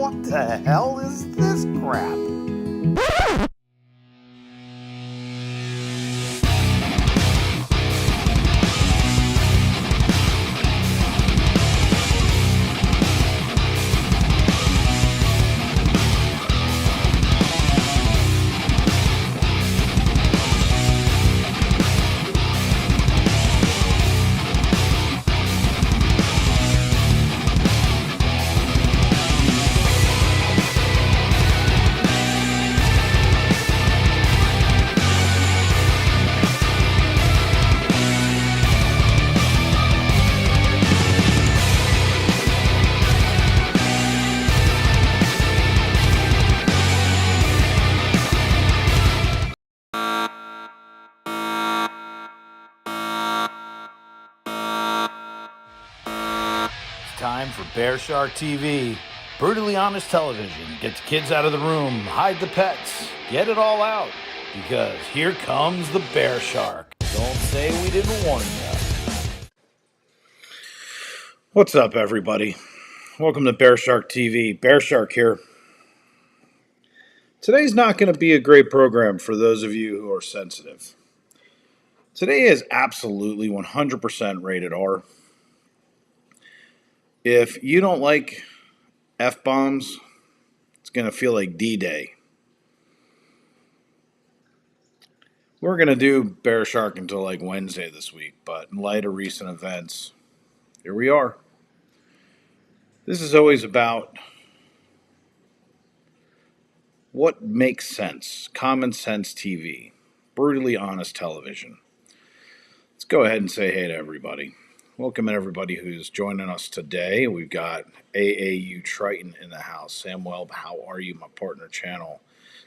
What the hell is this crap? Time for Bear Shark TV. Brutally honest television. Get the kids out of the room, hide the pets, get it all out. Because here comes the Bear Shark. Don't say we didn't warn you. What's up, everybody? Welcome to Bear Shark TV. Bear Shark here. Today's not going to be a great program for those of you who are sensitive. Today is absolutely 100% rated R. If you don't like F-bombs, it's going to feel like D-Day. We're going to do Bear Shark until like Wednesday this week, but in light of recent events, here we are. This is always about what makes sense. Common sense TV. Brutally honest television. Let's go ahead and say hey to everybody. Welcome everybody who's joining us today. We've got AAU Triton in the house. Sam Welb, how are you? My partner channel.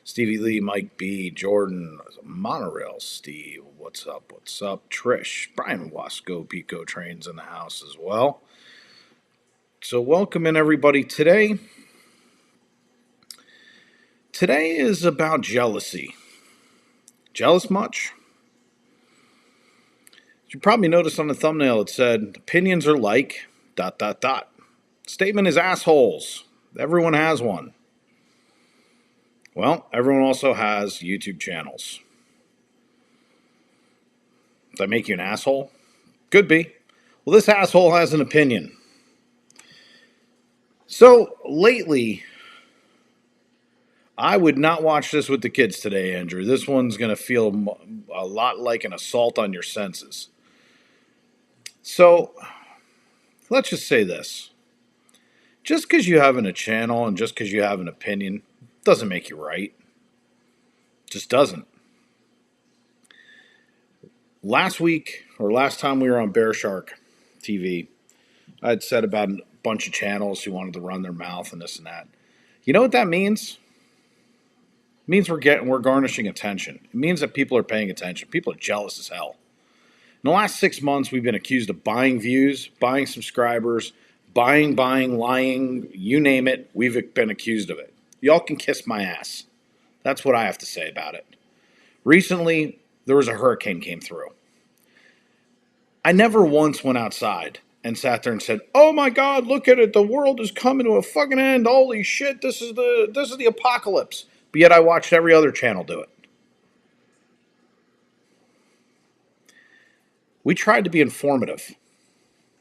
Stevie Lee, Mike B, Jordan, Monorail Steve, what's up, what's up? Trish, Brian Wasco, Pico Trains in the house as well. So welcome in everybody today. Today is about jealousy. Jealous much? You probably noticed on the thumbnail it said, opinions are like, ... Statement is assholes. Everyone has one. Well, everyone also has YouTube channels. Does that make you an asshole? Could be. Well, this asshole has an opinion. So, lately, I would not watch this with the kids today, Andrew. This one's going to feel a lot like an assault on your senses. So, let's just say this. Just because you have a channel and just because you have an opinion doesn't make you right. Just doesn't. Last week, or last time we were on Bear Shark TV, I had said about a bunch of channels who wanted to run their mouth and this and that. You know what that means? It means we're garnishing attention. It means that people are paying attention. People are jealous as hell. In the last 6 months, we've been accused of buying views, buying subscribers, buying, lying, you name it. We've been accused of it. Y'all can kiss my ass. That's what I have to say about it. Recently, there was a hurricane came through. I never once went outside and sat there and said, "Oh my God, look at it! The world is coming to a fucking end! Holy shit! This is the apocalypse!" But yet, I watched every other channel do it. We tried to be informative,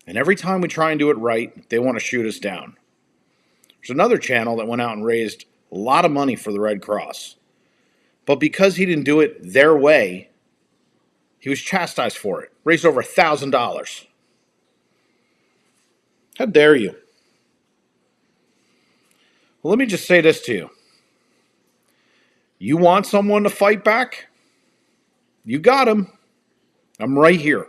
and every time we try and do it right, they want to shoot us down. There's another channel that went out and raised a lot of money for the Red Cross, but because he didn't do it their way, he was chastised for it. Raised over $1,000. How dare you? Well, let me just say this to you. You want someone to fight back? You got him. I'm right here.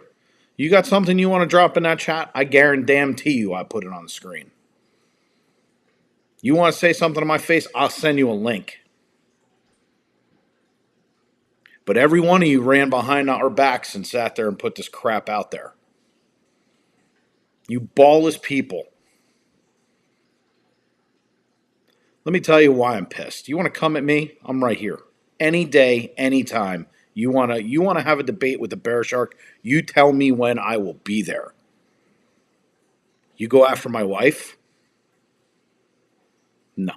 You got something you want to drop in that chat? I guarantee you I put it on the screen. You want to say something to my face? I'll send you a link. But every one of you ran behind our backs and sat there and put this crap out there. You ballless people. Let me tell you why I'm pissed. You want to come at me? I'm right here. Any day, anytime. You want to have a debate with the Bear Shark? You tell me when, I will be there. You go after my wife? No.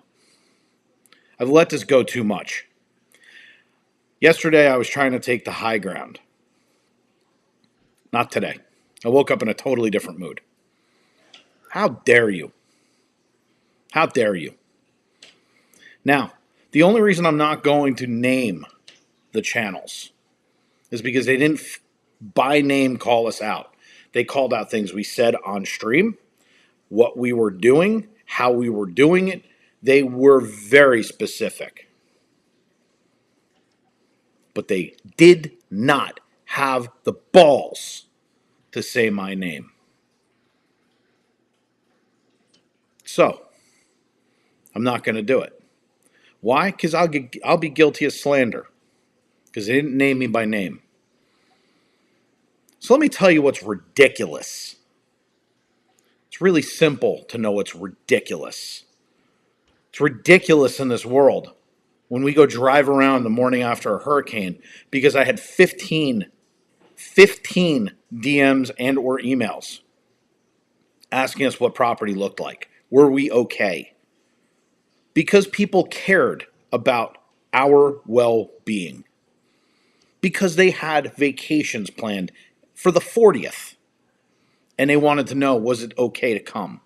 I've let this go too much. Yesterday, I was trying to take the high ground. Not today. I woke up in a totally different mood. How dare you? How dare you? Now, the only reason I'm not going to name the channels is because they didn't by name call us out. They called out things we said on stream, what we were doing, how we were doing it. They were very specific. But they did not have the balls to say my name. So, I'm not going to do it. Why? Because I'll be guilty of slander. Because they didn't name me by name. So let me tell you what's ridiculous. It's really simple to know what's ridiculous. It's ridiculous in this world when we go drive around the morning after a hurricane because I had 15 DMs and or emails asking us what property looked like. Were we okay? Because people cared about our well-being. Because they had vacations planned for the 40th. And they wanted to know, was it okay to come?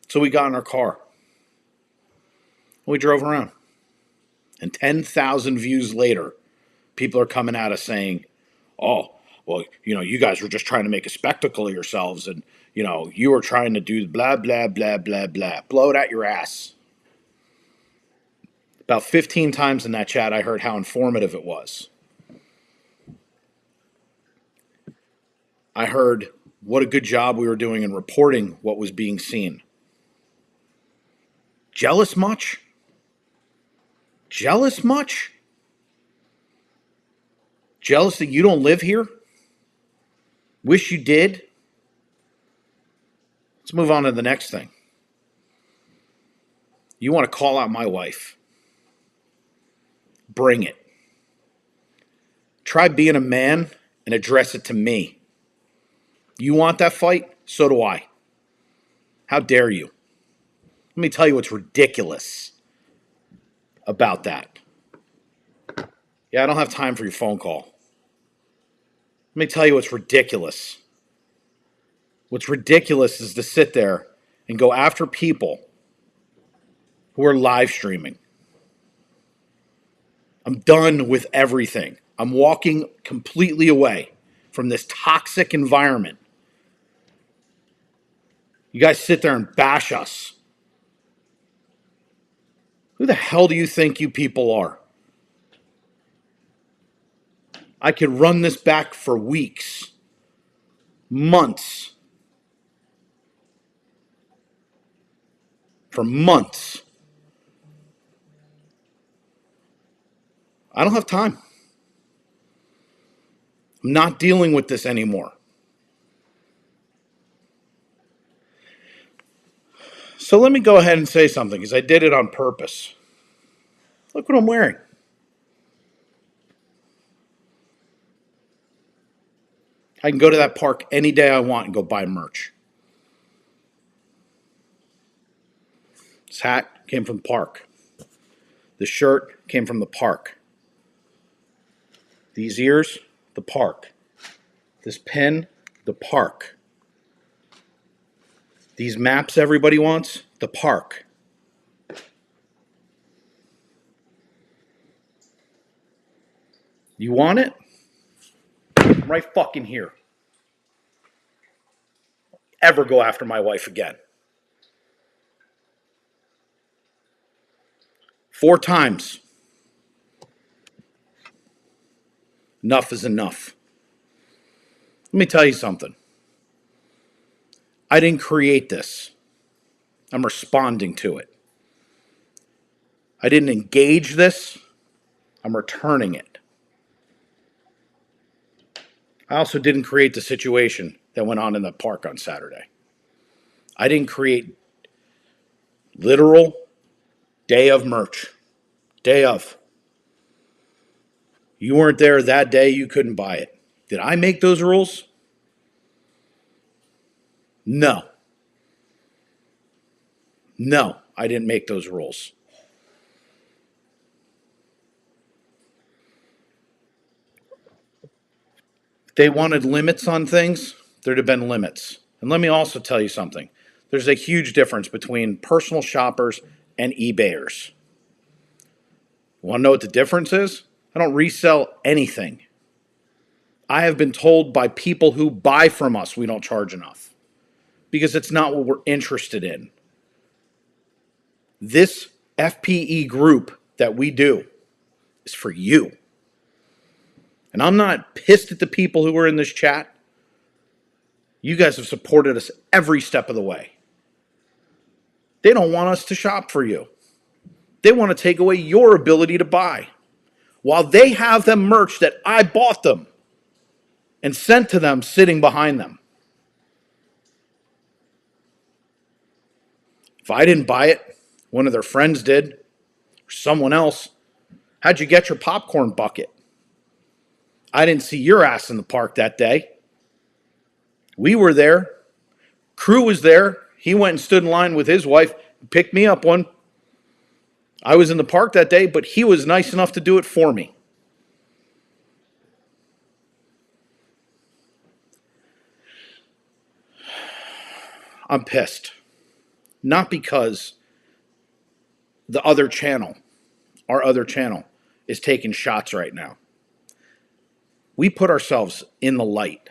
So we got in our car. We drove around. And 10,000 views later, people are coming at us saying, oh, well, you guys were just trying to make a spectacle of yourselves. And, you were trying to do blah, blah, blah, blah, blah. Blow it out your ass. About 15 times in that chat, I heard how informative it was. I heard what a good job we were doing in reporting what was being seen. Jealous much? Jealous much? Jealous that you don't live here? Wish you did? Let's move on to the next thing. You want to call out my wife? Bring it. Try being a man and address it to me. You want that fight? So do I. How dare you? Let me tell you what's ridiculous about that. Yeah, I don't have time for your phone call. Let me tell you what's ridiculous. What's ridiculous is to sit there and go after people who are live streaming. I'm done with everything. I'm walking completely away from this toxic environment. You guys sit there and bash us. Who the hell do you think you people are? I could run this back for weeks, months. For months. I don't have time. I'm not dealing with this anymore. So let me go ahead and say something, because I did it on purpose. Look what I'm wearing. I can go to that park any day I want and go buy merch. This hat came from the park. The shirt came from the park. These ears, the park. This pen, the park. These maps everybody wants, the park. You want it? I'm right fucking here. Ever go after my wife again. 4 times. Enough is enough. Let me tell you something. I didn't create this. I'm responding to it. I didn't engage this. I'm returning it. I also didn't create the situation that went on in the park on Saturday. I didn't create literal day of merch. Day of. You weren't there that day, you couldn't buy it. Did I make those rules? No. No, I didn't make those rules. If they wanted limits on things, there'd have been limits. And let me also tell you something. There's a huge difference between personal shoppers and eBayers. Want to know what the difference is? I don't resell anything. I have been told by people who buy from us we don't charge enough because it's not what we're interested in. This FPE group that we do is for you. And I'm not pissed at the people who are in this chat. You guys have supported us every step of the way. They don't want us to shop for you. They want to take away your ability to buy. While they have them merch that I bought them and sent to them sitting behind them. If I didn't buy it, one of their friends did, or someone else. How'd you get your popcorn bucket? I didn't see your ass in the park that day. We were there. Crew was there. He went and stood in line with his wife, picked me up one. I was in the park that day, but he was nice enough to do it for me. I'm pissed. Not because the other channel, our other channel, is taking shots right now. We put ourselves in the light.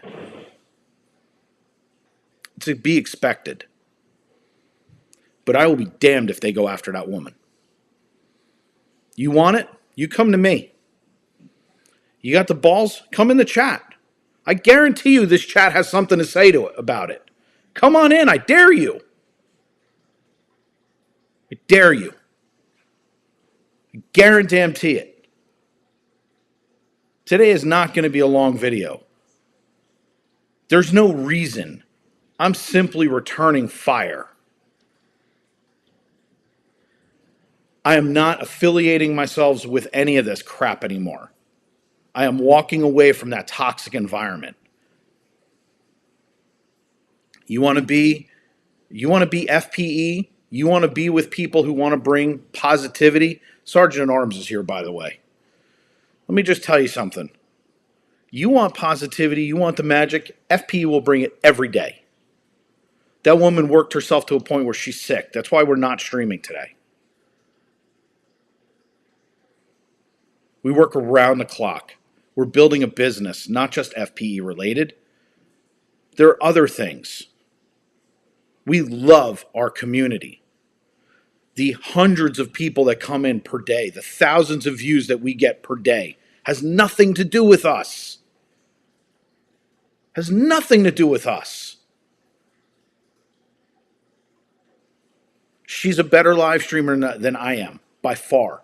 To be expected. But I will be damned if they go after that woman. You want it? You come to me. You got the balls? Come in the chat. I guarantee you this chat has something to say to it about it. Come on in. I dare you. I dare you. I guarantee it. Today is not going to be a long video. There's no reason. I'm simply returning fire. I am not affiliating myself with any of this crap anymore. I am walking away from that toxic environment. You want to be FPE? You want to be with people who want to bring positivity? Sergeant at Arms is here, by the way. Let me just tell you something. You want positivity, you want the magic, FPE will bring it every day. That woman worked herself to a point where she's sick. That's why we're not streaming today. We work around the clock. We're building a business, not just FPE related. There are other things. We love our community. The hundreds of people that come in per day, the thousands of views that we get per day, has nothing to do with us. Has nothing to do with us. She's a better live streamer than I am, by far.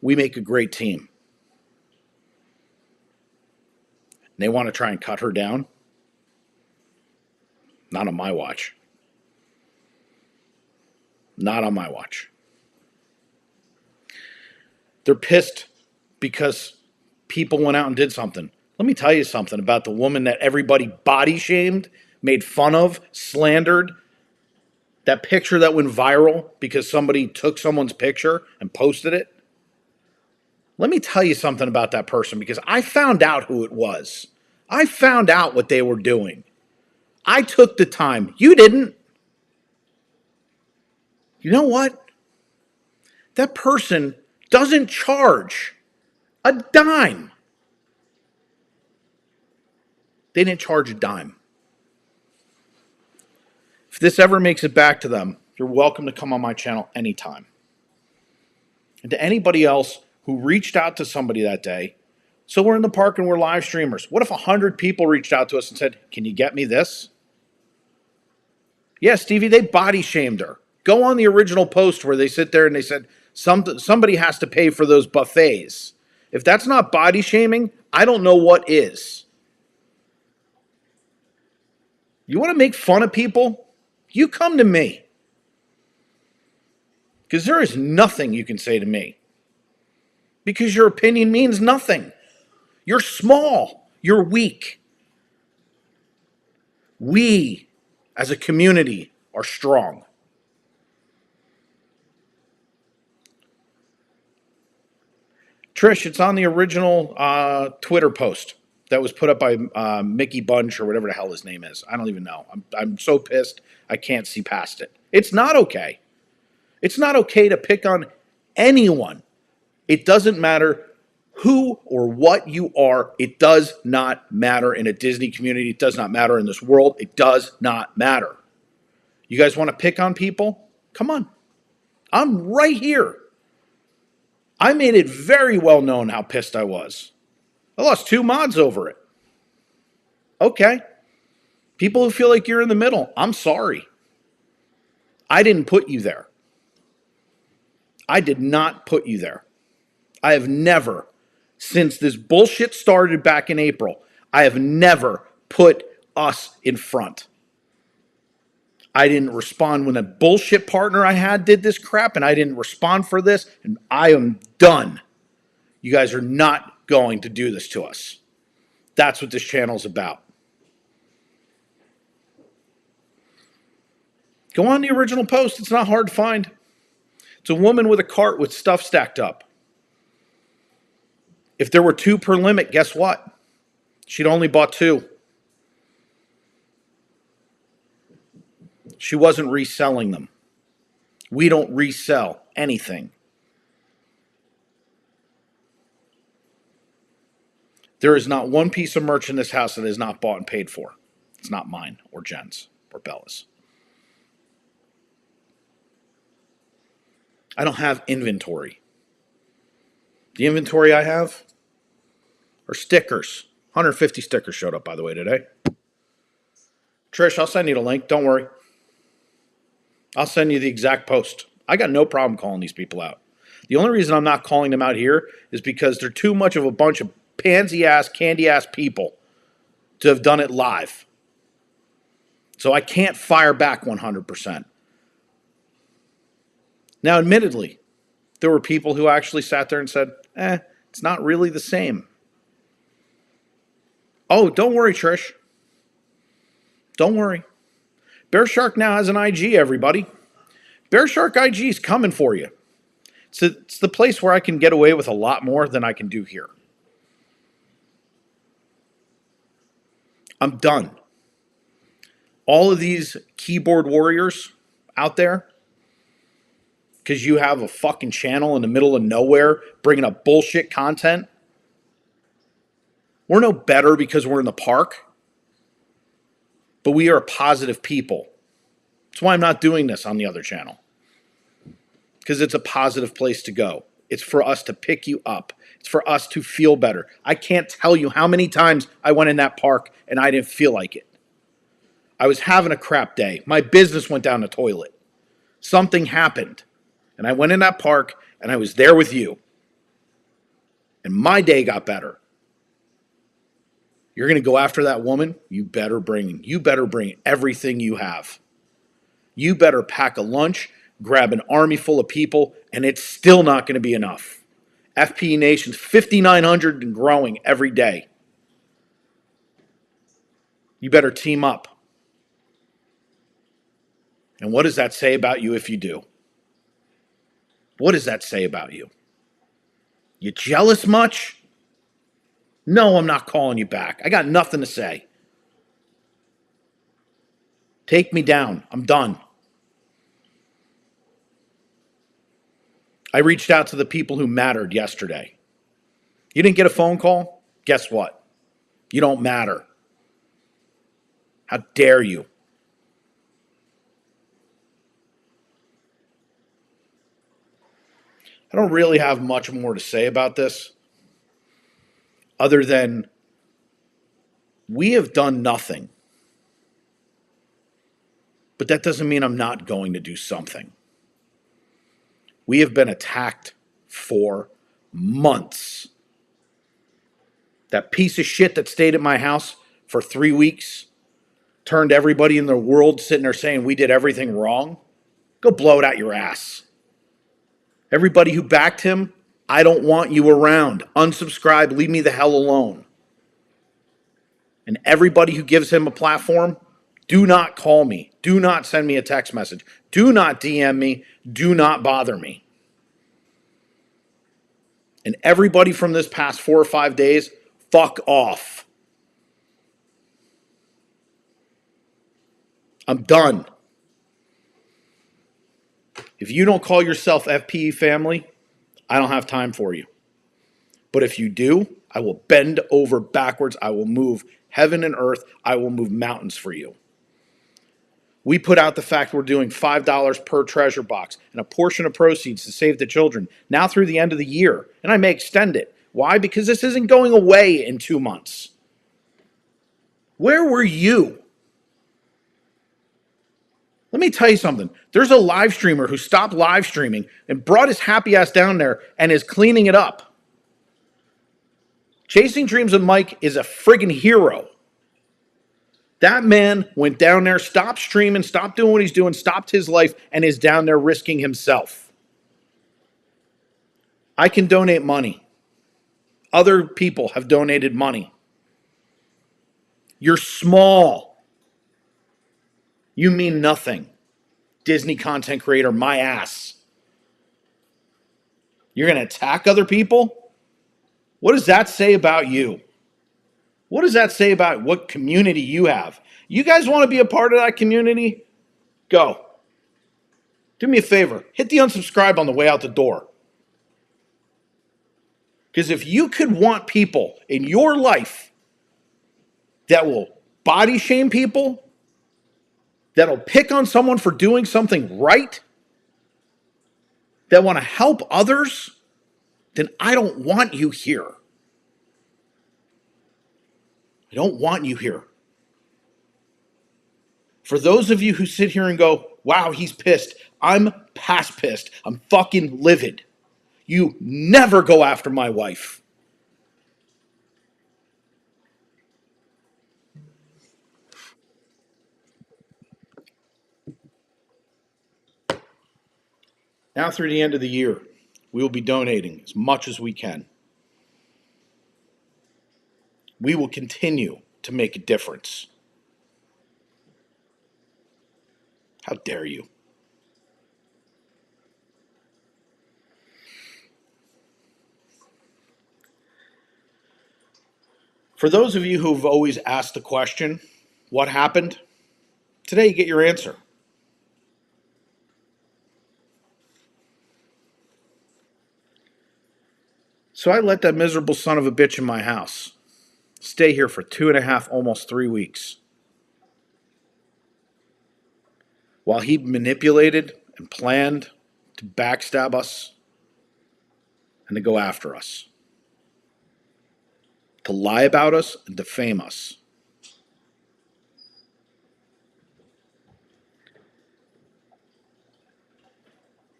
We make a great team. And they want to try and cut her down? Not on my watch. Not on my watch. They're pissed because people went out and did something. Let me tell you something about the woman that everybody body shamed, made fun of, slandered. That picture that went viral because somebody took someone's picture and posted it. Let me tell you something about that person because I found out who it was. I found out what they were doing. I took the time. You didn't. You know what? That person doesn't charge a dime. They didn't charge a dime. If this ever makes it back to them, you're welcome to come on my channel anytime. And to anybody else who reached out to somebody that day, so we're in the park and we're live streamers. What if 100 people reached out to us and said, can you get me this? Yeah, Stevie, they body shamed her. Go on the original post where they sit there and they said, somebody has to pay for those buffets. If that's not body shaming, I don't know what is. You want to make fun of people? You come to me. Because there is nothing you can say to me. Because your opinion means nothing. You're small. You're weak. We, as a community, are strong. Trish, it's on the original Twitter post that was put up by Mickey Bunch or whatever the hell his name is. I don't even know. I'm so pissed I can't see past it. It's not okay. It's not okay to pick on anyone. It doesn't matter who or what you are. It does not matter in a Disney community. It does not matter in this world. It does not matter. You guys want to pick on people? Come on. I'm right here. I made it very well known how pissed I was. I lost 2 mods over it. Okay. People who feel like you're in the middle, I'm sorry. I didn't put you there. I did not put you there. I have never, since this bullshit started back in April, I have never put us in front. I didn't respond when a bullshit partner I had did this crap, and I didn't respond for this, and I am done. You guys are not going to do this to us. That's what this channel's about. Go on the original post. It's not hard to find. It's a woman with a cart with stuff stacked up. If there were 2 per limit, guess what? She'd only bought 2. She wasn't reselling them. We don't resell anything. There is not one piece of merch in this house that is not bought and paid for. It's not mine or Jen's or Bella's. I don't have inventory. The inventory I have are stickers. 150 stickers showed up, by the way, today. Trish, I'll send you the link. Don't worry. I'll send you the exact post. I got no problem calling these people out. The only reason I'm not calling them out here is because they're too much of a bunch of pansy-ass, candy-ass people to have done it live. So I can't fire back 100%. Now, admittedly, there were people who actually sat there and said, it's not really the same. Oh, don't worry, Trish. Don't worry. Bear Shark now has an IG, everybody. Bear Shark IG is coming for you. It's the place where I can get away with a lot more than I can do here. I'm done. All of these keyboard warriors out there, because you have a fucking channel in the middle of nowhere bringing up bullshit content, we're no better because we're in the park. But we are positive people. That's why I'm not doing this on the other channel. Because it's a positive place to go. It's for us to pick you up. It's for us to feel better. I can't tell you how many times I went in that park and I didn't feel like it. I was having a crap day. My business went down the toilet. Something happened. And I went in that park and I was there with you. And my day got better. You're going to go after that woman? You better bring everything you have. You better pack a lunch, grab an army full of people, and it's still not going to be enough. FPE Nation's 5,900 and growing every day. You better team up. And what does that say about you if you do? What does that say about you? You jealous much? No, I'm not calling you back. I got nothing to say. Take me down. I'm done. I reached out to the people who mattered yesterday. You didn't get a phone call? Guess what? You don't matter. How dare you? I don't really have much more to say about this other than we have done nothing. But that doesn't mean I'm not going to do something. We have been attacked for months. That piece of shit that stayed at my house for 3 weeks turned everybody in the world sitting there saying we did everything wrong. Go blow it out your ass. Everybody who backed him, I don't want you around. Unsubscribe, leave me the hell alone. And everybody who gives him a platform, Do not call me. Do not send me a text message. Do not DM me. Do not bother me. And everybody from this past 4 or 5 days, fuck off. I'm done. If you don't call yourself FPE family, I don't have time for you. But if you do, I will bend over backwards. I will move heaven and earth. I will move mountains for you. We put out the fact we're doing $5 per treasure box and a portion of proceeds to save the children now through the end of the year. And I may extend it. Why? Because this isn't going away in 2 months. Where were you? Let me tell you something. There's a live streamer who stopped live streaming and brought his happy ass down there and is cleaning it up. Chasing Dreams with Mike is a friggin' hero. That man went down there, stopped streaming, stopped doing what he's doing, stopped his life, and is down there risking himself. I can donate money. Other people have donated money. You're small. You mean nothing. Disney content creator, my ass. You're going to attack other people? What does that say about you? What does that say about what community you have? You guys want to be a part of that community? Go. Do me a favor. Hit the unsubscribe on the way out the door. Because if you could want people in your life that will body shame people, that'll pick on someone for doing something right, that want to help others, then I don't want you here. I don't want you here. For those of you who sit here and go, wow, he's pissed. I'm past pissed. I'm fucking livid. You never go after my wife. Now through the end of the year, we will be donating as much as we can. We will continue to make a difference. How dare you? For those of you who've always asked the question, what happened? Today you get your answer. So I let that miserable son of a bitch in my house stay here for 2.5, almost 3 weeks. While he manipulated and planned to backstab us and to go after us, to lie about us and defame us.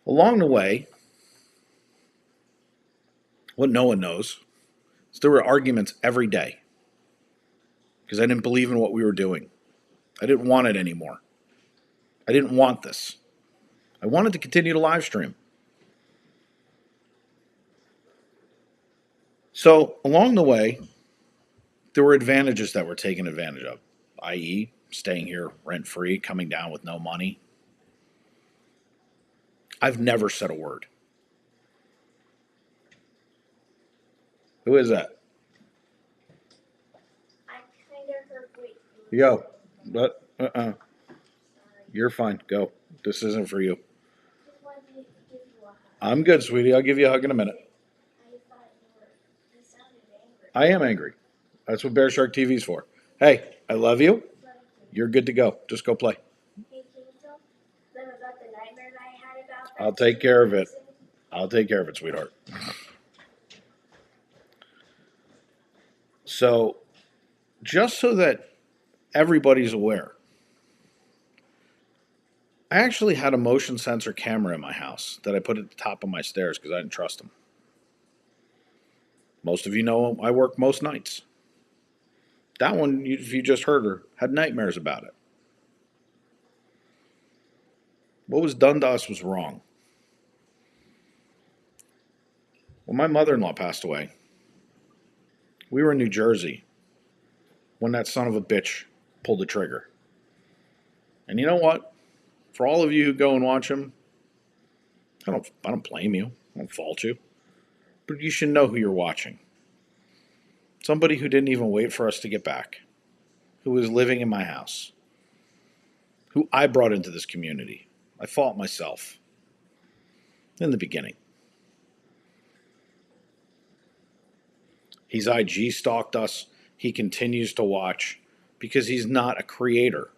Along the way, what no one knows is there were arguments every day because I didn't believe in what we were doing. I didn't want it anymore. I didn't want this. I wanted to continue to live stream. So along the way, there were advantages that were taken advantage of, i.e., staying here rent-free, coming down with no money. I've never said a word. Who is that? I kind of heard what you go. But You're fine. Go. This isn't for you. just wanted to give you a hug. I'm good, sweetie. I'll give you a hug in a minute. I thought you sounded angry. I am angry. That's what Bear Shark TV's for. Hey, I love you. You're good to go. Just go play. Hey, can you tell them about the nightmare I had about that? I'll take care of it. I'll take care of it, sweetheart. So, just so that everybody's aware, I actually had a motion sensor camera in my house that I put at the top of my stairs because I didn't trust them. Most of you know I work most nights. That one, if you just heard her, had nightmares about it. What was done to us was wrong. When my mother-in-law passed away, we were in New Jersey when that son of a bitch pulled the trigger. And you know what? For all of you who go and watch them, I don't blame you. I don't fault you. But you should know who you're watching. Somebody who didn't even wait for us to get back, who was living in my house, who I brought into this community. I fought myself in the beginning. He's IG stalked us. He continues to watch because he's not a creator.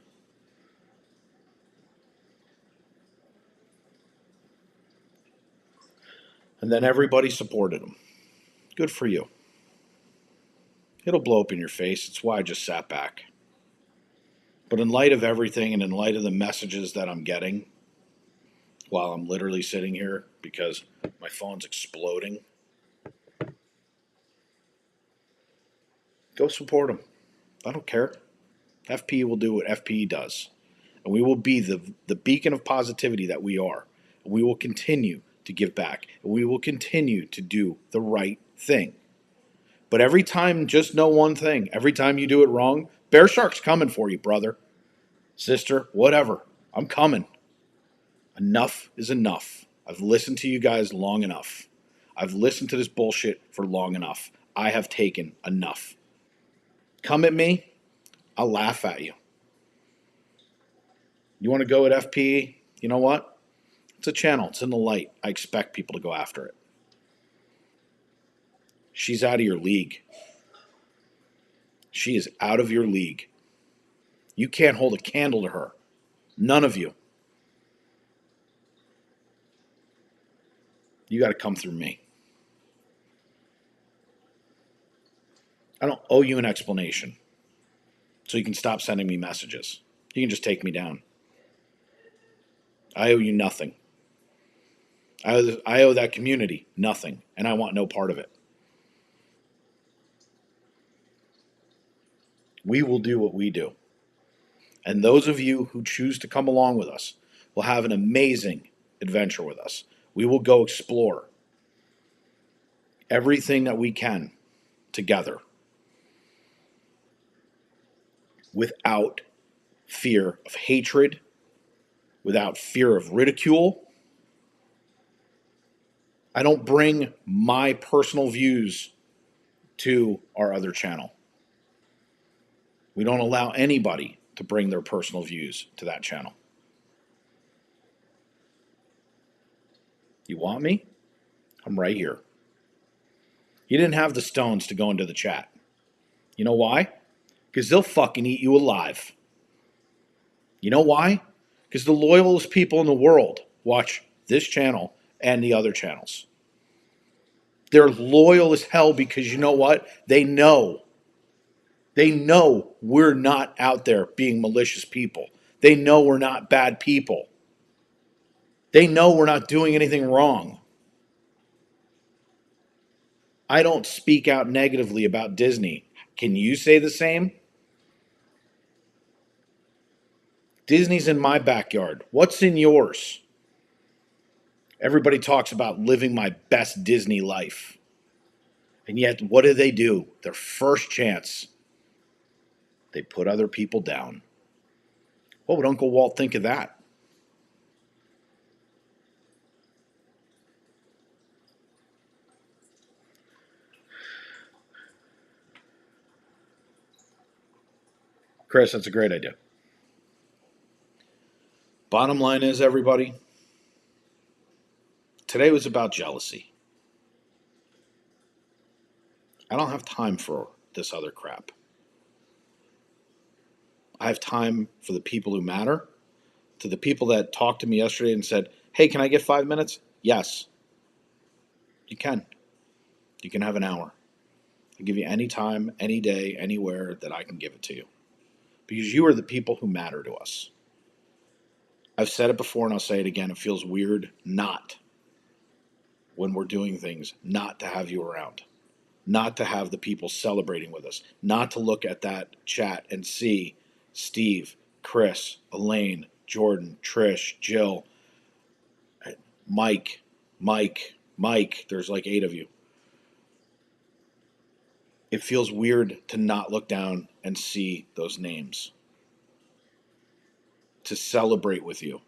And then everybody supported him. Good for you. It'll blow up in your face. It's why I just sat back. But in light of everything and in light of the messages that I'm getting while I'm literally sitting here because my phone's exploding, go support him. I don't care. FP will do what FP does. And we will be the beacon of positivity that we are. And we will continue to give back. And we will continue to do the right thing. But every time, just know one thing. Every time you do it wrong, Bear Shark's coming for you, brother, sister, whatever. I'm coming. Enough is enough. I've listened to you guys long enough. I've listened to this bullshit for long enough. I have taken enough. Come at me, I'll laugh at you. You want to go at FP? You know what? It's a channel. It's in the light. I expect people to go after it. She's out of your league. She is out of your league. You can't hold a candle to her. None of you. You got to come through me. I don't owe you an explanation. So you can stop sending me messages. You can just take me down. I owe you nothing. I owe that community nothing, and I want no part of it. We will do what we do. And those of you who choose to come along with us will have an amazing adventure with us. We will go explore everything that we can together without fear of hatred, without fear of ridicule. I don't bring my personal views to our other channel. We don't allow anybody to bring their personal views to that channel. You want me? I'm right here. You didn't have the stones to go into the chat. You know why? Because they'll fucking eat you alive. You know why? Because the loyalest people in the world watch this channel and the other channels. They're loyal as hell because you know what? They know we're not out there being malicious people. They know we're not bad people. They know we're not doing anything wrong. I don't speak out negatively about Disney. Can you say the same? Disney's in my backyard. What's in yours? Everybody talks about living my best Disney life. And yet, what do? Their first chance, they put other people down. What would Uncle Walt think of that? Chris, that's a great idea. Bottom line is, everybody, today was about jealousy. I don't have time for this other crap. I have time for the people who matter. To the people that talked to me yesterday and said, hey, can I get 5 minutes? Yes. You can. You can have an hour. I'll give you any time, any day, anywhere that I can give it to you. Because you are the people who matter to us. I've said it before and I'll say it again. It feels weird not, when we're doing things, not to have you around. Not to have the people celebrating with us. Not to look at that chat and see Steve, Chris, Elaine, Jordan, Trish, Jill, Mike. There's like 8 of you. It feels weird to not look down and see those names. to celebrate with you.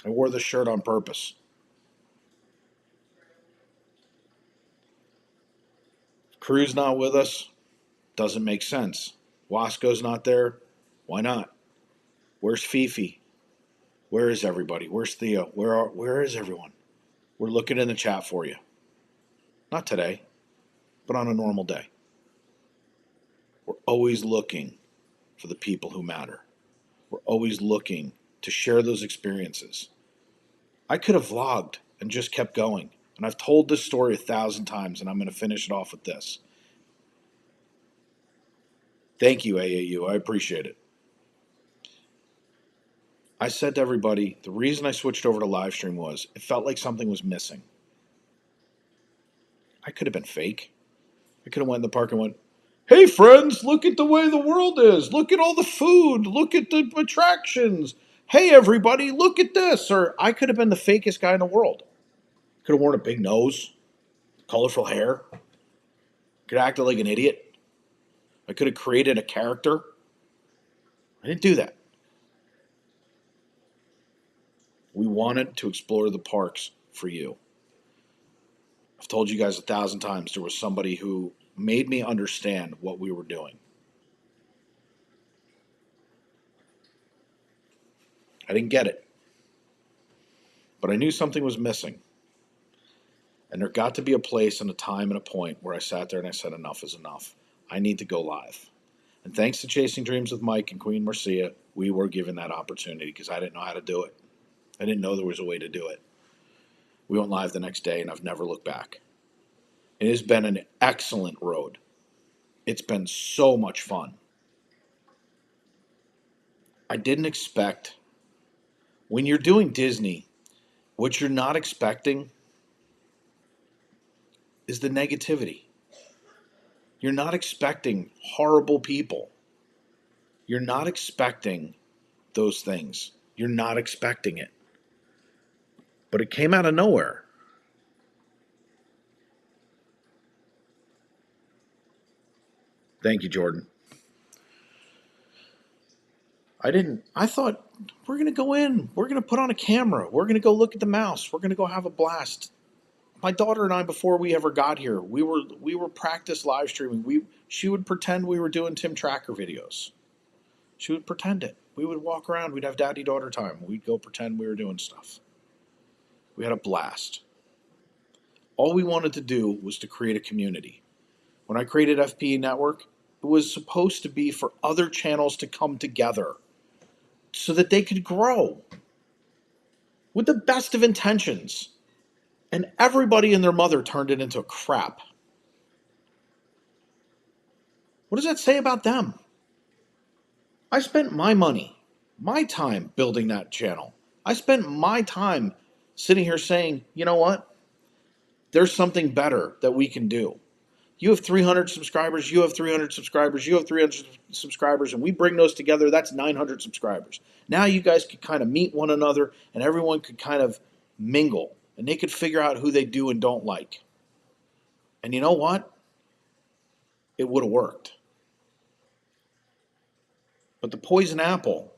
I wore this shirt on purpose. Crew's not with us. Doesn't make sense. Wasco's not there. Why not? Where's Fifi? Where is everybody? Where's Theo? Where is everyone? We're looking in the chat for you. Not today, but on a normal day. We're always looking for the people who matter. We're always looking to share those experiences. I could have vlogged and just kept going. And I've told this story 1,000 times, and I'm going to finish it off with this. Thank you, AAU. I appreciate it. I said to everybody, the reason I switched over to live stream was it felt like something was missing. I could have been fake. I could have went in the park and went, hey friends, look at the way the world is. Look at all the food. Look at the attractions. Hey everybody, look at this. Or I could have been the fakest guy in the world. Could have worn a big nose, colorful hair. Could have acted like an idiot. I could have created a character. I didn't do that. We wanted to explore the parks for you. I've told you guys 1,000 times there was somebody who made me understand what we were doing. I didn't get it. But I knew something was missing. And there got to be a place and a time and a point where I sat there and I said, enough is enough. I need to go live. And thanks to Chasing Dreams with Mike and Queen Marcia, we were given that opportunity because I didn't know how to do it. I didn't know there was a way to do it. We went live the next day and I've never looked back. It has been an excellent road. It's been so much fun. I didn't expect, when you're doing Disney, what you're not expecting is the negativity. You're not expecting horrible people. You're not expecting those things. You're not expecting it. But it came out of nowhere. Thank you, Jordan. I thought, we're going to go in. We're going to put on a camera. We're going to go look at the mouse. We're going to go have a blast. My daughter and I, before we ever got here, we were practice live streaming. She would pretend we were doing Tim Tracker videos. She would pretend it. We would walk around. We'd have daddy-daughter time. We'd go pretend we were doing stuff. We had a blast. All we wanted to do was to create a community. When I created FPE Network, it was supposed to be for other channels to come together so that they could grow with the best of intentions. And everybody and their mother turned it into crap. What does that say about them? I spent my money, my time building that channel. I spent my time sitting here saying, you know what? There's something better that we can do. You have 300 subscribers, you have 300 subscribers, you have 300 subscribers, and we bring those together, that's 900 subscribers. Now you guys could kind of meet one another, and everyone could kind of mingle, and they could figure out who they do and don't like. And you know what? It would have worked. But the poison apple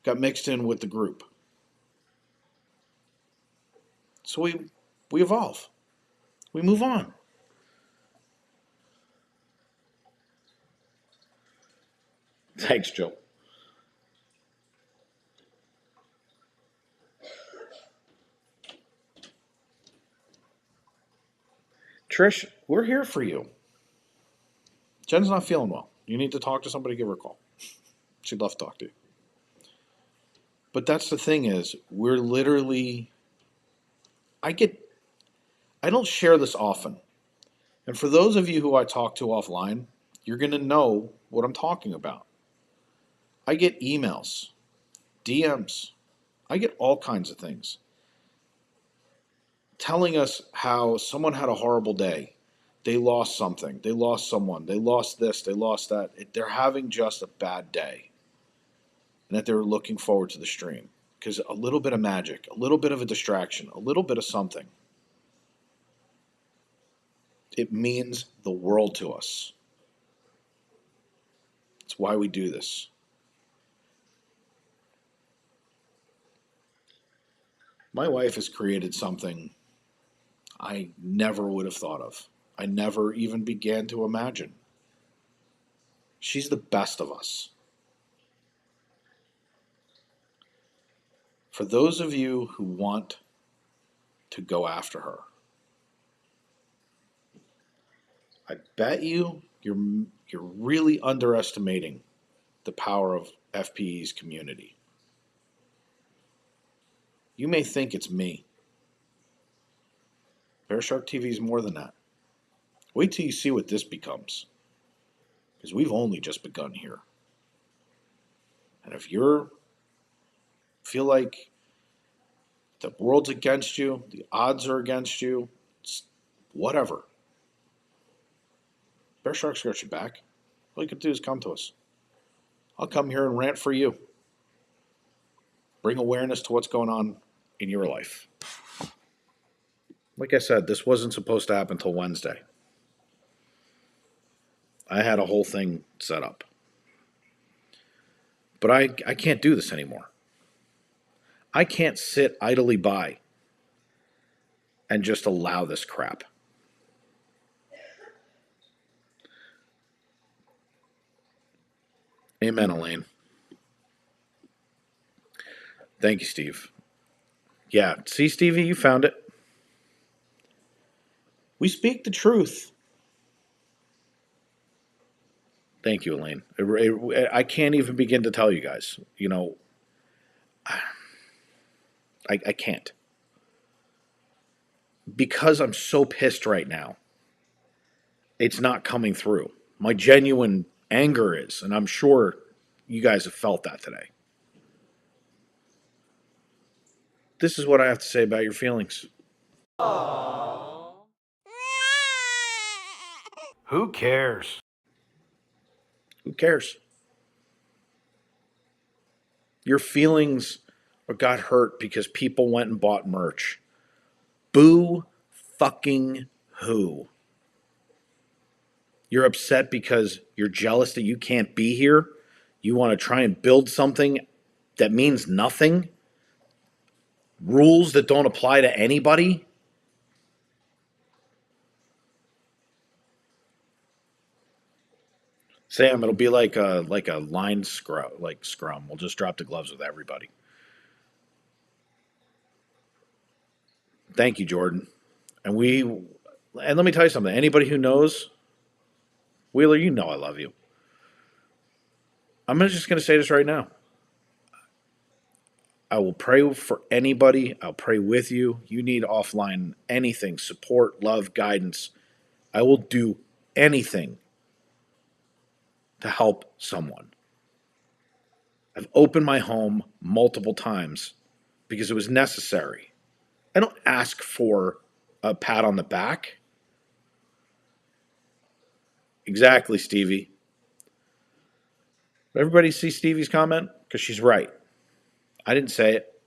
got mixed in with the group. So we evolve. We move on. Thanks, Joe. Trish, we're here for you. Jen's not feeling well. You need to talk to somebody, give her a call. She'd love to talk to you. But that's the thing is, we're literally, I don't share this often. And for those of you who I talk to offline, you're going to know what I'm talking about. I get emails, DMs. I get all kinds of things telling us how someone had a horrible day. They lost something. They lost someone. They lost this. They lost that. They're having just a bad day. And that they're looking forward to the stream. Because a little bit of magic, a little bit of a distraction, a little bit of something, it means the world to us. It's why we do this. My wife has created something I never would have thought of. I never even began to imagine. She's the best of us. For those of you who want to go after her, I bet you're really underestimating the power of FPE's community. You may think it's me. Bear Shark TV is more than that. Wait till you see what this becomes. Because we've only just begun here. And if you feel like the world's against you, the odds are against you, it's whatever. Bear Shark's got your back. All you can do is come to us. I'll come here and rant for you. Bring awareness to what's going on in your life. Like I said, this wasn't supposed to happen until Wednesday. I had a whole thing set up. But I can't do this anymore. I can't sit idly by and just allow this crap. Amen, Elaine. Thank you, Steve. Yeah, see, Stevie, you found it. We speak the truth. Thank you, Elaine. I can't even begin to tell you guys. You know, I can't. Because I'm so pissed right now, it's not coming through. My genuine anger is, and I'm sure you guys have felt that today. This is what I have to say about your feelings. Aww. Who cares? Who cares? Your feelings got hurt because people went and bought merch. Boo fucking who? You're upset because you're jealous that you can't be here? You want to try and build something that means nothing? Rules that don't apply to anybody? Sam, it'll be like a line scrum. We'll just drop the gloves with everybody. Thank you, Jordan. And let me tell you something. Anybody who knows, Wheeler, you know I love you. I'm just going to say this right now. I will pray for anybody. I'll pray with you. You need offline anything, support, love, guidance. I will do anything to help someone. I've opened my home multiple times because it was necessary. I don't ask for a pat on the back. Exactly, Stevie. Everybody see Stevie's comment? Because she's right. I didn't say it.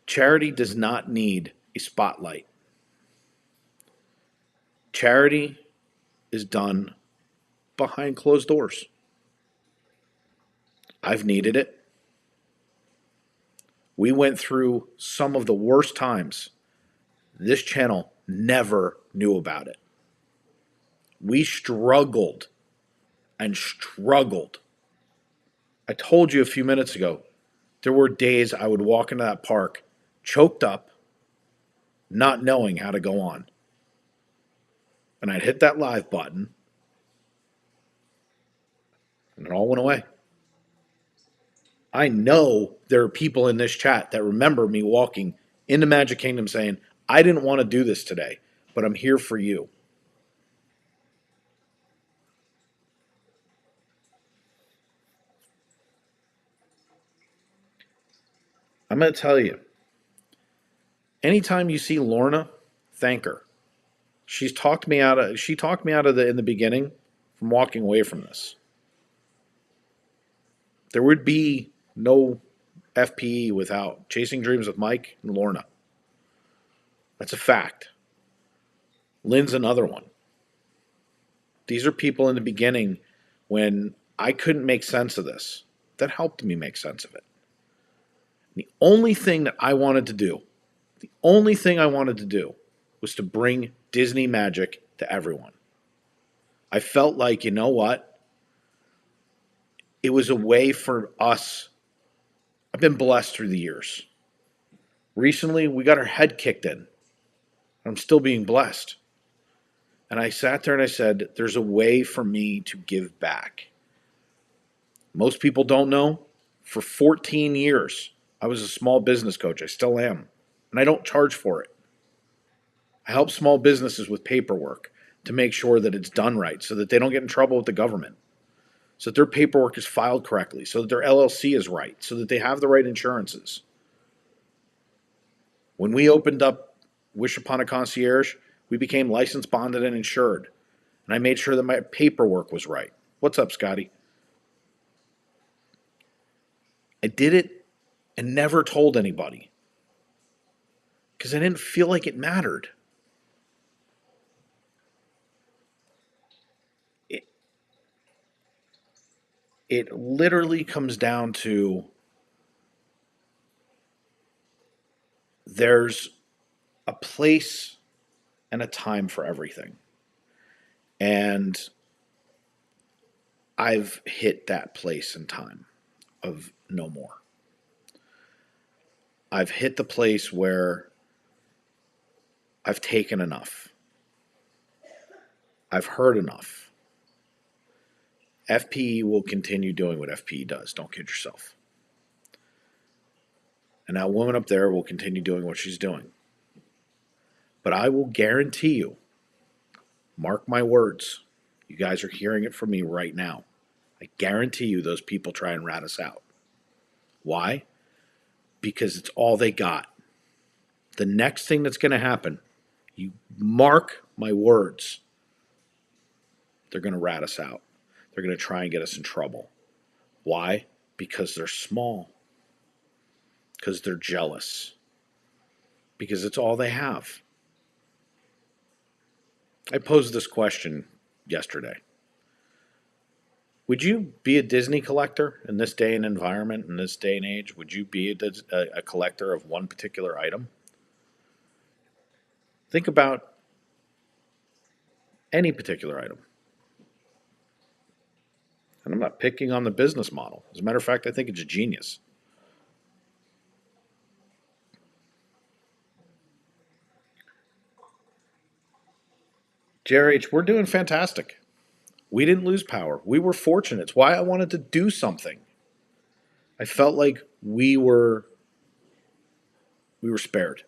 Charity does not need a spotlight. Charity is done behind closed doors. I've needed it. We went through some of the worst times. This channel never knew about it. We struggled and struggled. I told you a few minutes ago, there were days I would walk into that park choked up, not knowing how to go on. And I'd hit that live button, and it all went away. I know there are people in this chat that remember me walking into Magic Kingdom saying, I didn't want to do this today, but I'm here for you. I'm going to tell you, anytime you see Lorna, thank her. She talked me out of in the beginning from walking away from this. There would be no FPE without Chasing Dreams with Mike and Lorna. That's a fact. Lynn's another one. These are people in the beginning when I couldn't make sense of this that helped me make sense of it. The only thing that I wanted to do, the only thing I wanted to do was to bring Disney magic to everyone. I felt like, you know what? It was a way for us. I've been blessed through the years. Recently, we got our head kicked in. I'm still being blessed. And I sat there and I said, there's a way for me to give back. Most people don't know. For 14 years, I was a small business coach. I still am. And I don't charge for it. I help small businesses with paperwork to make sure that it's done right so that they don't get in trouble with the government, so that their paperwork is filed correctly, so that their LLC is right, so that they have the right insurances. When we opened up Wish Upon a Concierge, we became licensed, bonded, and insured. And I made sure that my paperwork was right. What's up, Scotty? I did it and never told anybody because I didn't feel like it mattered. It, it literally comes down to there's a place and a time for everything. And I've hit that place and time of no more. I've hit the place where I've taken enough. I've heard enough. FPE will continue doing what FPE does. Don't kid yourself. And that woman up there will continue doing what she's doing. But I will guarantee you, mark my words, you guys are hearing it from me right now. I guarantee you those people try and rat us out. Why? Because it's all they got. The next thing that's going to happen, you mark my words, they're going to rat us out. They're going to try and get us in trouble. Why? Because they're small. Because they're jealous. Because it's all they have. I posed this question yesterday. Would you be a Disney collector in this day and environment, in this day and age? Would you be a collector of one particular item? Think about any particular item. And I'm not picking on the business model. As a matter of fact, I think it's genius. JRH, we're doing fantastic. We didn't lose power. We were fortunate. It's why I wanted to do something. I felt like we were spared.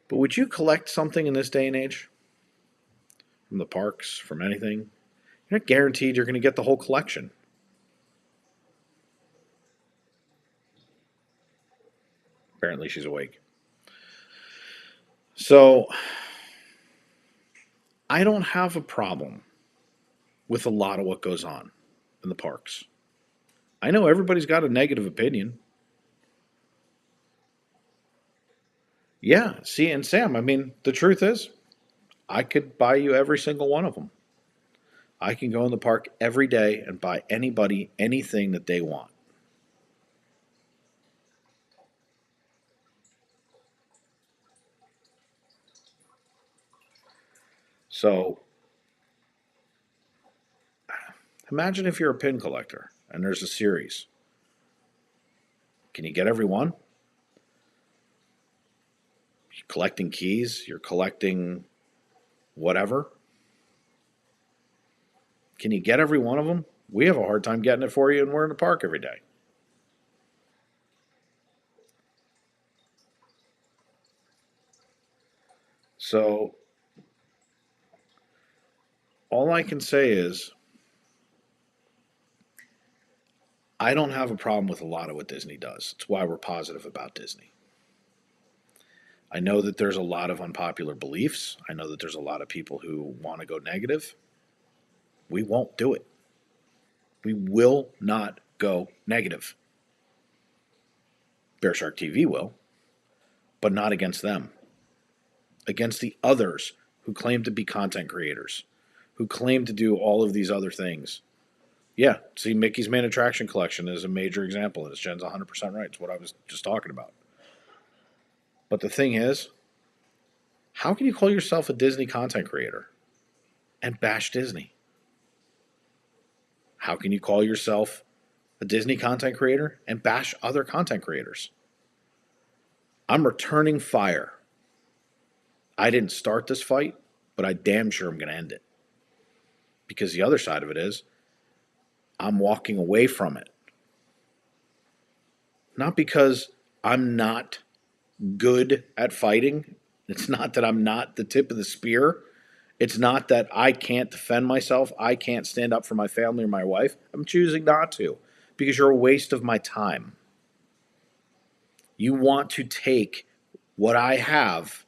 But would you collect something in this day and age? From the parks, from anything? You're not guaranteed you're going to get the whole collection. Apparently she's awake. So I don't have a problem with a lot of what goes on in the parks. I know everybody's got a negative opinion. Yeah, see, and Sam, I mean, the truth is, I could buy you every single one of them. I can go in the park every day and buy anybody anything that they want. So imagine if you're a pin collector and there's a series. Can you get every one? You're collecting keys, you're collecting whatever. Can you get every one of them? We have a hard time getting it for you, and we're in the park every day. So all I can say is I don't have a problem with a lot of what Disney does. It's why we're positive about Disney. I know that there's a lot of unpopular beliefs. I know that there's a lot of people who want to go negative. We won't do it. We will not go negative. Bear Shark TV will, but not against them. Against the others who claim to be content creators, who claim to do all of these other things. Yeah, see, Mickey's Main Attraction Collection is a major example of this. Jen's 100% right. It's what I was just talking about. But the thing is, how can you call yourself a Disney content creator and bash Disney? How can you call yourself a Disney content creator and bash other content creators? I'm returning fire. I didn't start this fight, but I damn sure I'm going to end it. Because the other side of it is, I'm walking away from it. Not because I'm not good at fighting. It's not that I'm not the tip of the spear. It's not that I can't defend myself. I can't stand up for my family or my wife. I'm choosing not to because you're a waste of my time. You want to take what I have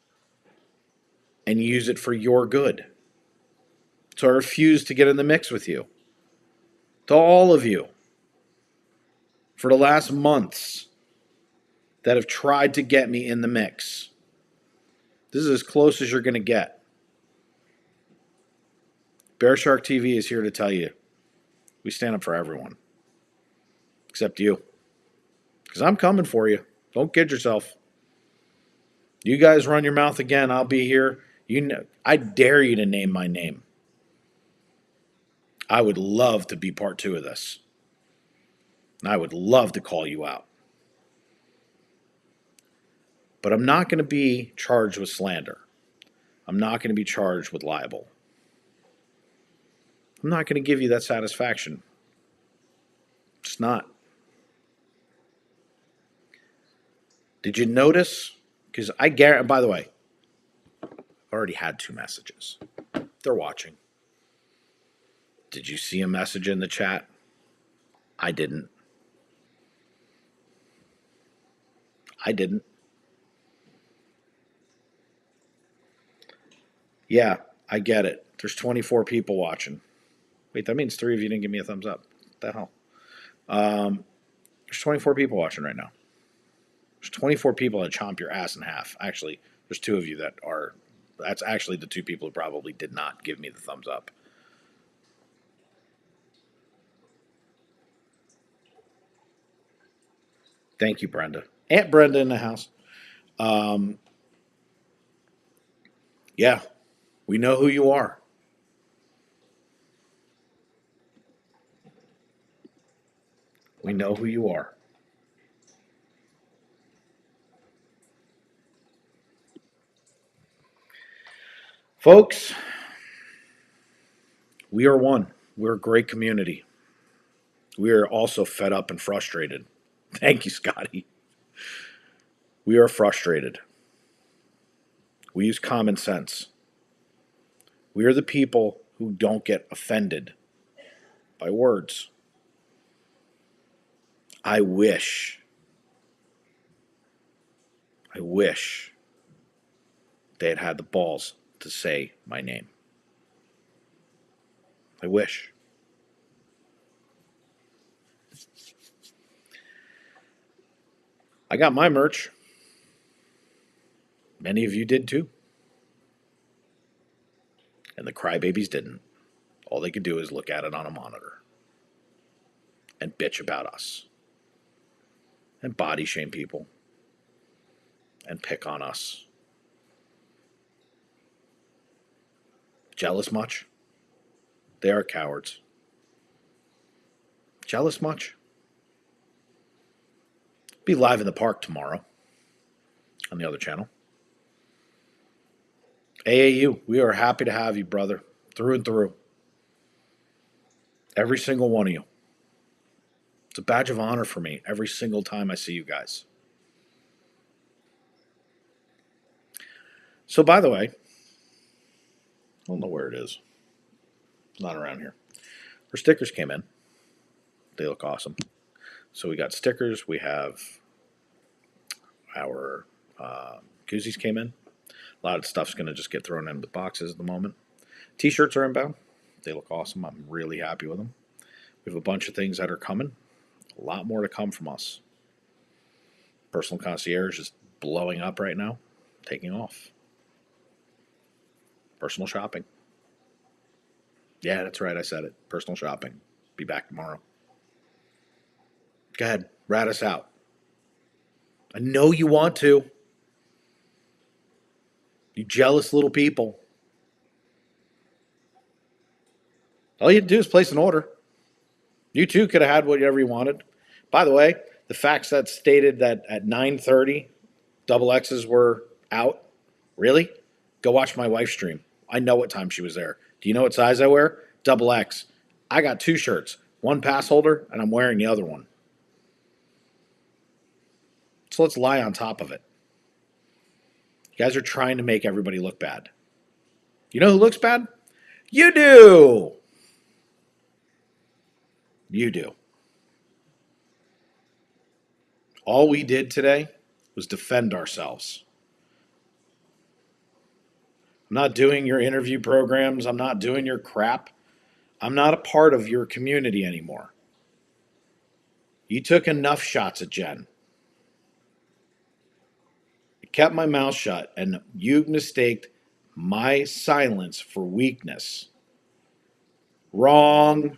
and use it for your good. So I refuse to get in the mix with you. To all of you, for the last months that have tried to get me in the mix, this is as close as you're going to get. Bear Shark TV is here to tell you we stand up for everyone. Except you. Because I'm coming for you. Don't kid yourself. You guys run your mouth again, I'll be here. You know, I dare you to name my name. I would love to be part 2 of this. And I would love to call you out. But I'm not going to be charged with slander. I'm not going to be charged with libel. I'm not going to give you that satisfaction. It's not. Did you notice? Because I guarantee, by the way, I've already had 2 messages. They're watching. Did you see a message in the chat? I didn't. I didn't. Yeah, I get it. There's 24 people watching. Wait, that means 3 of you didn't give me a thumbs up. What the hell? There's 24 people watching right now. There's 24 people that chomp your ass in half. Actually, there's 2 of you that are. That's actually the 2 people who probably did not give me the thumbs up. Thank you, Brenda. Aunt Brenda in the house. Yeah, we know who you are. We know who you are. Folks, we are one. We're a great community. We are also fed up and frustrated. Thank you, Scotty. We are frustrated. We use common sense. We are the people who don't get offended by words. I wish they had had the balls to say my name. I wish. I got my merch. Many of you did too. And the crybabies didn't. All they could do is look at it on a monitor and bitch about us and body shame people and pick on us. Jealous much? They are cowards. Jealous much? Be live in the park tomorrow on the other channel. AAU, we are happy to have you, brother, through and through. Every single one of you. It's a badge of honor for me every single time I see you guys. So, by the way, I don't know where it is. It's not around here. Our stickers came in. They look awesome. So we got stickers. We have our koozies came in. A lot of stuff's going to just get thrown in with boxes at the moment. T-shirts are inbound. They look awesome. I'm really happy with them. We have a bunch of things that are coming. A lot more to come from us. Personal Concierge is blowing up right now. Taking off. Personal shopping. Yeah, that's right. I said it. Personal shopping. Be back tomorrow. Go ahead. Rat us out. I know you want to. You jealous little people. All you had to do is place an order. You too could have had whatever you wanted. By the way, the facts that stated that at 9:30 double X's were out. Really? Go watch my wife's stream. I know what time she was there. Do you know what size I wear? Double X. I got two shirts, one pass holder, and I'm wearing the other one. So let's lie on top of it. You guys are trying to make everybody look bad. You know who looks bad? You do. You do. All we did today was defend ourselves. I'm not doing your interview programs. I'm not doing your crap. I'm not a part of your community anymore. You took enough shots at Jen. I kept my mouth shut, and you mistaked my silence for weakness. Wrong.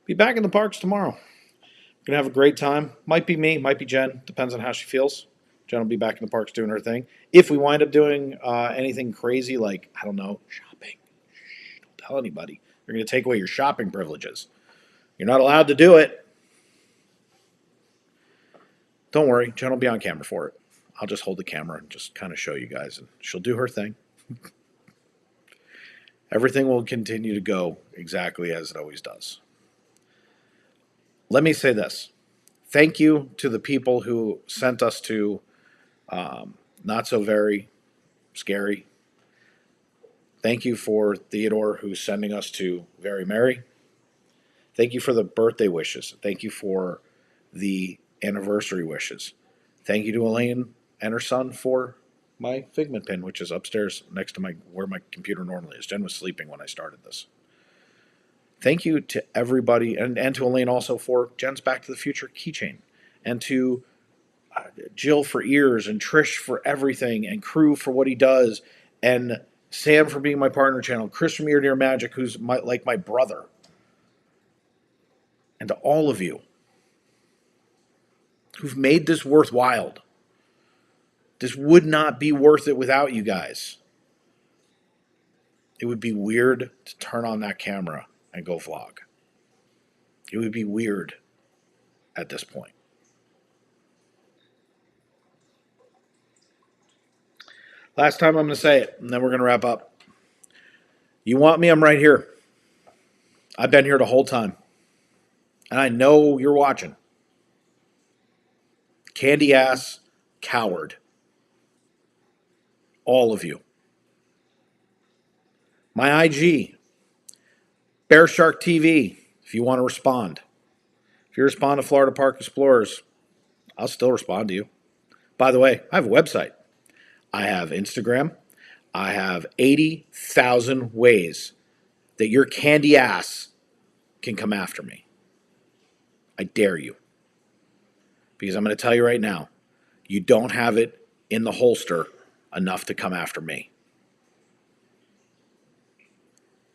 Be back in the parks tomorrow. Gonna have a great time. Might be me, might be Jen. Depends on how she feels. Jen will be back in the parks doing her thing. If we wind up doing anything crazy, like I don't know, shopping, don't tell anybody. They're gonna take away your shopping privileges. You're not allowed to do it. Don't worry, Jen will be on camera for it. I'll just hold the camera and just kind of show you guys, and she'll do her thing. Everything will continue to go exactly as it always does. Let me say this. Thank you to the people who sent us to Not So Very Scary. Thank you for Theodore, who's sending us to Very Merry. Thank you for the birthday wishes. Thank you for the anniversary wishes. Thank you to Elaine and her son for my Figment pin, which is upstairs next to where my computer normally is. Jen was sleeping when I started this. Thank you to everybody, and to Elaine also for Jen's Back to the Future keychain, and to Jill for ears, and Trish for everything, and Crew for what he does, and Sam for being my partner channel, Chris from Ear to Ear Magic, who's like my brother, and to all of you who've made this worthwhile. This would not be worth it without you guys. It would be weird to turn on that camera and go vlog. It would be weird at this point. Last time I'm going to say it, and then we're going to wrap up. You want me? I'm right here. I've been here the whole time. And I know you're watching. Candy ass coward. All of you. My IG, Bear Shark TV, if you want to respond. If you respond to Florida Park Explorers, I'll still respond to you. By the way, I have a website. I have Instagram. I have 80,000 ways that your candy ass can come after me. I dare you. Because I'm going to tell you right now, you don't have it in the holster enough to come after me.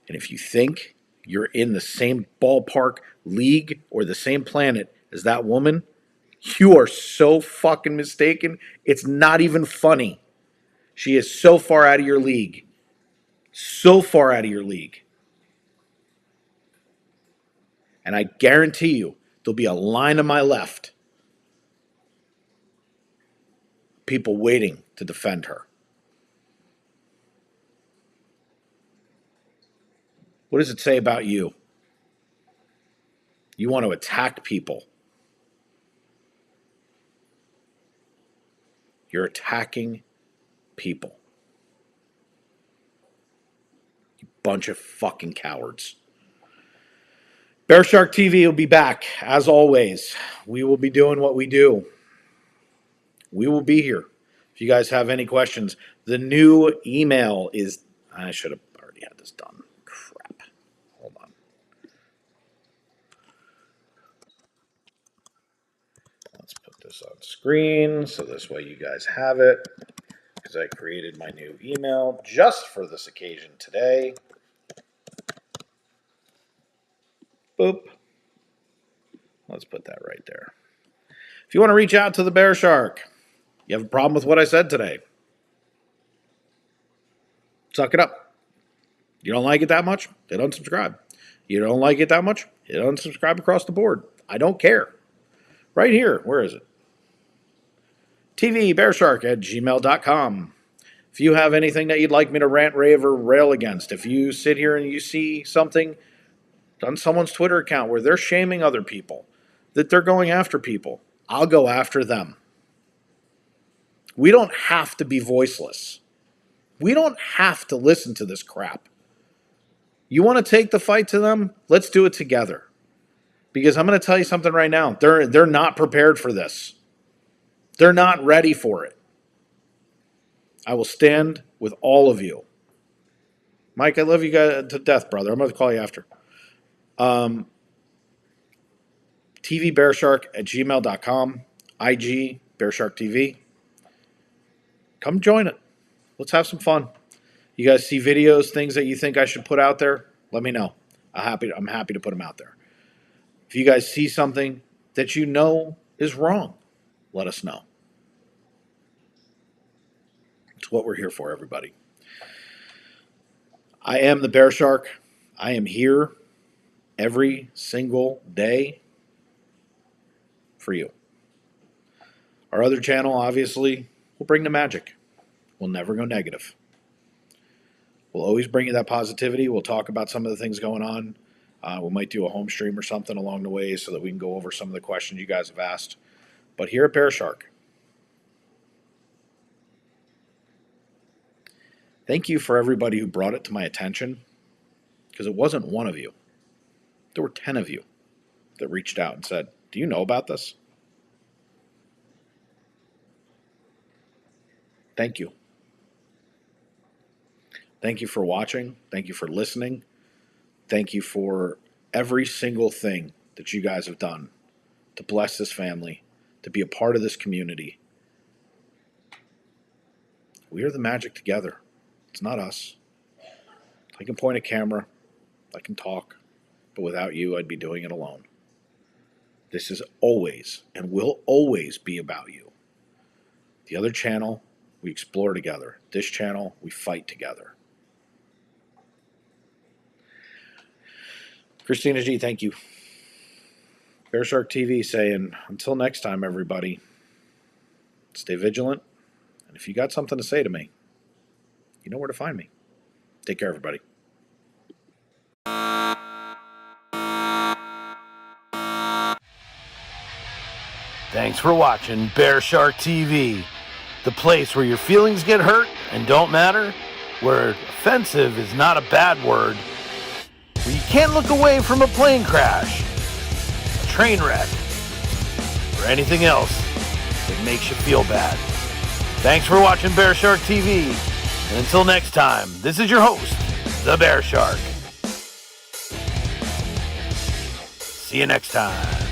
And if you think you're in the same ballpark, league, or the same planet as that woman, you are so fucking mistaken. It's not even funny. She is so far out of your league. So far out of your league. And I guarantee you, there'll be a line on my left. People waiting to defend her. What does it say about you? You want to attack people. You're attacking people. You bunch of fucking cowards. Bear Shark TV will be back, as always. We will be doing what we do. We will be here. If you guys have any questions, the new email is... I should have already had this done. Crap. Hold on. Let's put this on screen so this way you guys have it. because I created my new email just for this occasion today. Boop. Let's put that right there. If you want to reach out to the Bear Shark, you have a problem with what I said today, suck it up. You don't like it that much? Hit unsubscribe. You don't like it that much? Hit unsubscribe across the board. I don't care. Right here. Where is it? tvbearshark@gmail.com. If you have anything that you'd like me to rant, rave, or rail against, if you sit here and you see something on someone's Twitter account where they're shaming other people, that they're going after people, I'll go after them. We don't have to be voiceless. We don't have to listen to this crap. You want to take the fight to them? Let's do it together. Because I'm going to tell you something right now. They're not prepared for this. They're not ready for it. I will stand with all of you. Mike, I love you guys to death, brother. I'm going to call you after. tvbearshark@gmail.com. IG, Bearshark TV. Come join it. Let's have some fun. You guys see videos, things that you think I should put out there? Let me know. I'm happy to put them out there. If you guys see something that you know is wrong, let us know. It's what we're here for, everybody. I am the Bear Shark. I am here every single day for you. Our other channel, obviously, will bring the magic. We'll never go negative. We'll always bring you that positivity. We'll talk about some of the things going on. We might do a home stream or something along the way so that we can go over some of the questions you guys have asked. But here at Bear Shark, thank you for everybody who brought it to my attention, because it wasn't one of you. There were 10 of you that reached out and said, do you know about this? Thank you. Thank you for watching. Thank you for listening. Thank you for every single thing that you guys have done to bless this family, to be a part of this community. We are the magic together. It's not us. I can point a camera. I can talk. But without you, I'd be doing it alone. This is always and will always be about you. The other channel, we explore together. This channel, we fight together. Christina G, thank you. Bear Shark TV saying, until next time, everybody, stay vigilant. And if you got something to say to me, you know where to find me. Take care, everybody. Thanks for watching Bear Shark TV, the place where your feelings get hurt and don't matter, where offensive is not a bad word, where you can't look away from a plane crash, a train wreck, or anything else that makes you feel bad. Thanks for watching Bear Shark TV, and until next time, this is your host, the Bear Shark. See you next time.